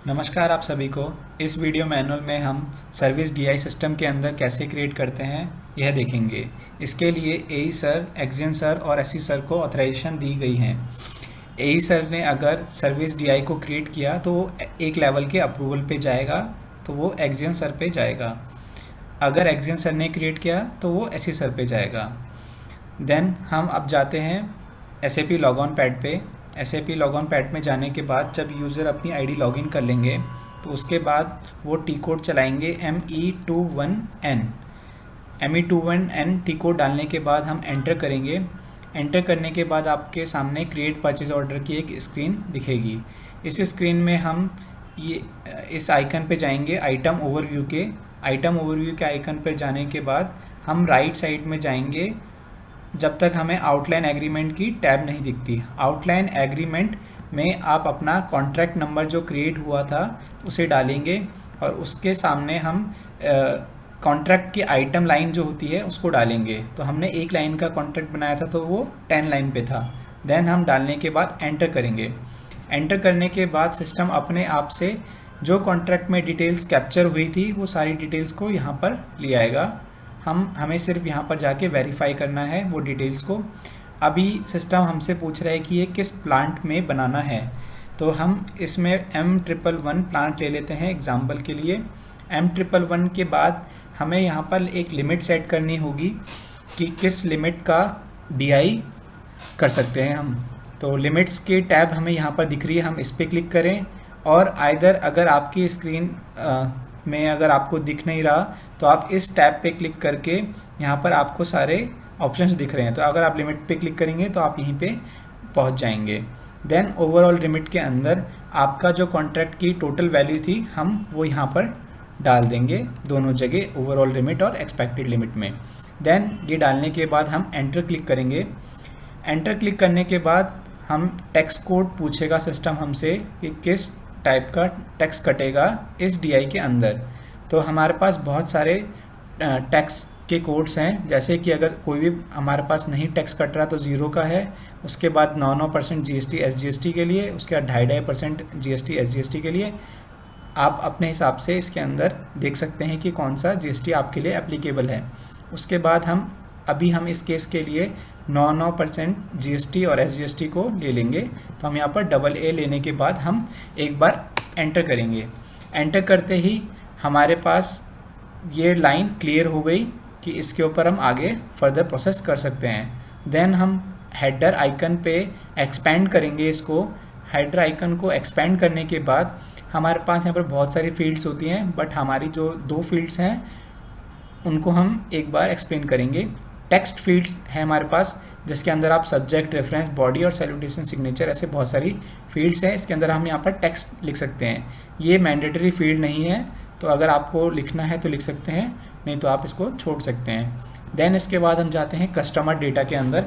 नमस्कार आप सभी को। इस वीडियो मैनुअल में हम सर्विस डीआई सिस्टम के अंदर कैसे क्रिएट करते हैं यह देखेंगे। इसके लिए एई सर, एक्जिन सर और एसई सर को ऑथराइजेशन दी गई हैं। एई सर ने अगर सर्विस डीआई को क्रिएट किया तो वो एक लेवल के अप्रूवल पे जाएगा, तो वो एक्जिन सर पे जाएगा। अगर एक्जिन सर ने क्रिएट किया तो वो एसई सर पे जाएगा। देन हम अब जाते हैं SAP लॉगऑन पैड पे। SAP लॉगऑन पैड में जाने के बाद जब यूज़र अपनी आईडी लॉगिन कर लेंगे तो उसके बाद वो टी कोड चलाएंगे ME21N। ME21N टी कोड डालने के बाद हम एंटर करेंगे। एंटर करने के बाद आपके सामने क्रिएट परचेज ऑर्डर की एक स्क्रीन दिखेगी। इस स्क्रीन में हम ये इस आइकन पे जाएंगे, आइटम ओवरव्यू के। आइटम ओवरव्यू के आइकन पर जाने के बाद हम राइट साइड में जाएंगे जब तक हमें आउटलाइन एग्रीमेंट की टैब नहीं दिखती। आउटलाइन एग्रीमेंट में आप अपना कॉन्ट्रैक्ट नंबर जो क्रिएट हुआ था उसे डालेंगे और उसके सामने हम कॉन्ट्रैक्ट की आइटम लाइन जो होती है उसको डालेंगे। तो हमने एक लाइन का कॉन्ट्रैक्ट बनाया था तो वो 10 लाइन पे था। देन हम डालने के बाद एंटर करेंगे। एंटर करने के बाद सिस्टम अपने आप से जो कॉन्ट्रैक्ट में डिटेल्स कैप्चर हुई थी वो सारी डिटेल्स को यहाँ पर ले आएगा। हमें सिर्फ यहाँ पर जाके वेरीफाई करना है वो डिटेल्स को। अभी सिस्टम हमसे पूछ रहा है कि ये किस प्लांट में बनाना है, तो हम इसमें M111 प्लांट ले लेते हैं एग्जाम्पल के लिए। M111 के बाद हमें यहाँ पर एक लिमिट सेट करनी होगी कि किस लिमिट का डीआई कर सकते हैं हम। तो लिमिट्स के टैब हमें यहाँ पर दिख रही है, हम इस पर क्लिक करें और आइदर अगर आपकी स्क्रीन में अगर आपको दिख नहीं रहा तो आप इस टैब पे क्लिक करके यहाँ पर आपको सारे ऑप्शंस दिख रहे हैं। तो अगर आप लिमिट पे क्लिक करेंगे तो आप यहीं पे पहुँच जाएंगे। देन ओवरऑल लिमिट के अंदर आपका जो कॉन्ट्रैक्ट की टोटल वैल्यू थी हम वो यहाँ पर डाल देंगे, दोनों जगह ओवरऑल लिमिट और एक्सपेक्टेड लिमिट में। देन ये डालने के बाद हम एंटर क्लिक करेंगे। एंटर क्लिक करने के बाद हम टैक्स कोड पूछेगा सिस्टम हमसे कि किस टाइप का टैक्स कटेगा इस डीआई के अंदर। तो हमारे पास बहुत सारे टैक्स के कोड्स हैं, जैसे कि अगर कोई भी हमारे पास नहीं टैक्स कट रहा तो 0 का है, उसके बाद 9% GST SGST के लिए, उसके बाद 2.5% GST SGST के लिए। आप अपने हिसाब से इसके अंदर देख सकते हैं कि कौन सा GST आपके लिए एप्लीकेबल है। उसके बाद हम इस केस के लिए 9% GST और SGST को ले लेंगे। तो हम यहाँ पर AA लेने के बाद हम एक बार एंटर करेंगे। एंटर करते ही हमारे पास ये लाइन क्लियर हो गई कि इसके ऊपर हम आगे फर्दर प्रोसेस कर सकते हैं। देन हम हेडर आइकन पे एक्सपेंड करेंगे इसको। हेडर आइकन को एक्सपेंड करने के बाद हमारे पास यहाँ पर बहुत सारी फील्ड्स होती हैं, बट हमारी जो 2 फील्ड्स हैं उनको हम एक बार एक्सप्लेन करेंगे। टेक्स्ट फील्ड्स है हमारे पास, जिसके अंदर आप सब्जेक्ट, रेफरेंस, बॉडी और सैल्यूटेशन, सिग्नेचर, ऐसे बहुत सारी फील्ड्स हैं। इसके अंदर हम यहाँ पर टेक्स्ट लिख सकते हैं। ये मैंडेटरी फील्ड नहीं है, तो अगर आपको लिखना है तो लिख सकते हैं, नहीं तो आप इसको छोड़ सकते हैं। देन इसके बाद हम जाते हैं कस्टमर डेटा के अंदर।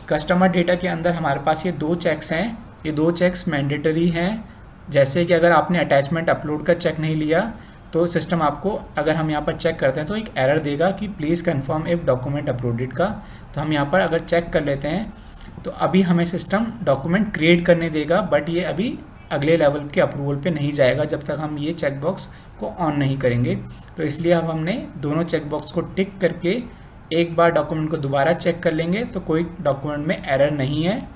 कस्टमर डेटा के अंदर हमारे पास ये 2 चेक्स हैं। ये 2 चेक्स मैंडेटरी हैं, जैसे कि अगर आपने अटैचमेंट अपलोड का चेक नहीं लिया तो सिस्टम आपको, अगर हम यहाँ पर चेक करते हैं तो एक एरर देगा कि please confirm if document uploaded का। तो हम यहाँ पर अगर चेक कर लेते हैं तो अभी हमें सिस्टम डॉक्यूमेंट क्रिएट करने देगा, बट ये अभी अगले लेवल के अप्रूवल पे नहीं जाएगा जब तक हम ये चेकबॉक्स को ऑन नहीं करेंगे। तो इसलिए अब हमने दोनों चेकबॉक्स को टिक करके एक बार डॉक्यूमेंट को दोबारा चेक कर लेंगे तो कोई डॉक्यूमेंट में एरर नहीं है।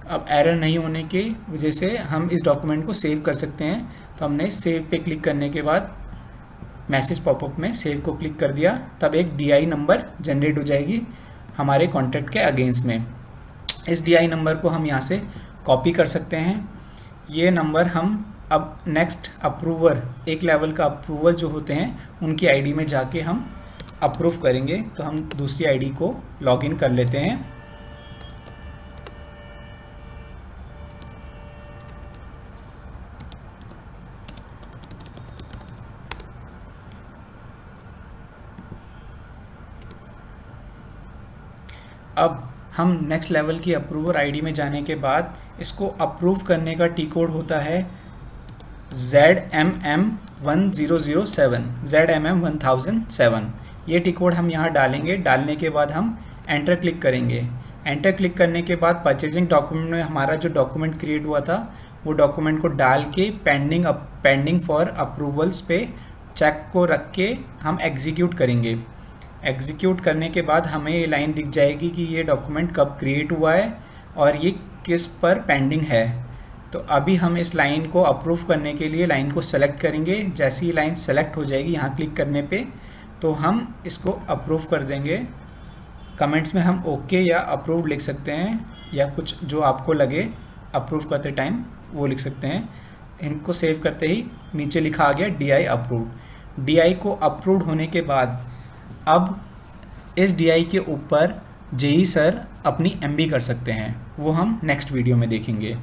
अब एरर नहीं होने की वजह से हम इस डॉक्यूमेंट को सेव कर सकते हैं। तो हमने सेव पे क्लिक करने के बाद मैसेज पॉपअप में सेव को क्लिक कर दिया, तब एक डीआई नंबर जनरेट हो जाएगी हमारे कॉन्ट्रैक्ट के अगेंस्ट में। इस डीआई नंबर को हम यहाँ से कॉपी कर सकते हैं। ये नंबर हम अब नेक्स्ट अप्रूवर, एक लेवल का अप्रूवर जो होते हैं उनकी आईडी में जाके हम अप्रूव करेंगे। तो हम दूसरी आईडी को लॉगिन कर लेते हैं। अब हम नेक्स्ट लेवल की अप्रूवर आईडी में जाने के बाद इसको अप्रूव करने का टी कोड होता है ZMM1007। ये टी कोड हम यहाँ डालेंगे। डालने के बाद हम एंटर क्लिक करेंगे। एंटर क्लिक करने के बाद परचेजिंग डॉक्यूमेंट में हमारा जो डॉक्यूमेंट क्रिएट हुआ था वो डॉक्यूमेंट को डाल के पेंडिंग फॉर अप्रूवल्स पे चेक को रख के हम एग्जीक्यूट करेंगे। एग्जीक्यूट करने के बाद हमें ये लाइन दिख जाएगी कि ये डॉक्यूमेंट कब क्रिएट हुआ है और ये किस पर पेंडिंग है। तो अभी हम इस लाइन को अप्रूव करने के लिए लाइन को सेलेक्ट करेंगे। जैसे ही लाइन सेलेक्ट हो जाएगी यहाँ क्लिक करने पे तो हम इसको अप्रूव कर देंगे। कमेंट्स में हम ओके या अप्रूव लिख सकते हैं या कुछ जो आपको लगे अप्रूव करते टाइम वो लिख सकते हैं। इनको सेव करते ही नीचे लिखा आ गया DI अप्रूव्ड। DI को अप्रूव्ड होने के बाद अब इस DI के ऊपर JE सर अपनी MB कर सकते हैं, वो हम नेक्स्ट वीडियो में देखेंगे।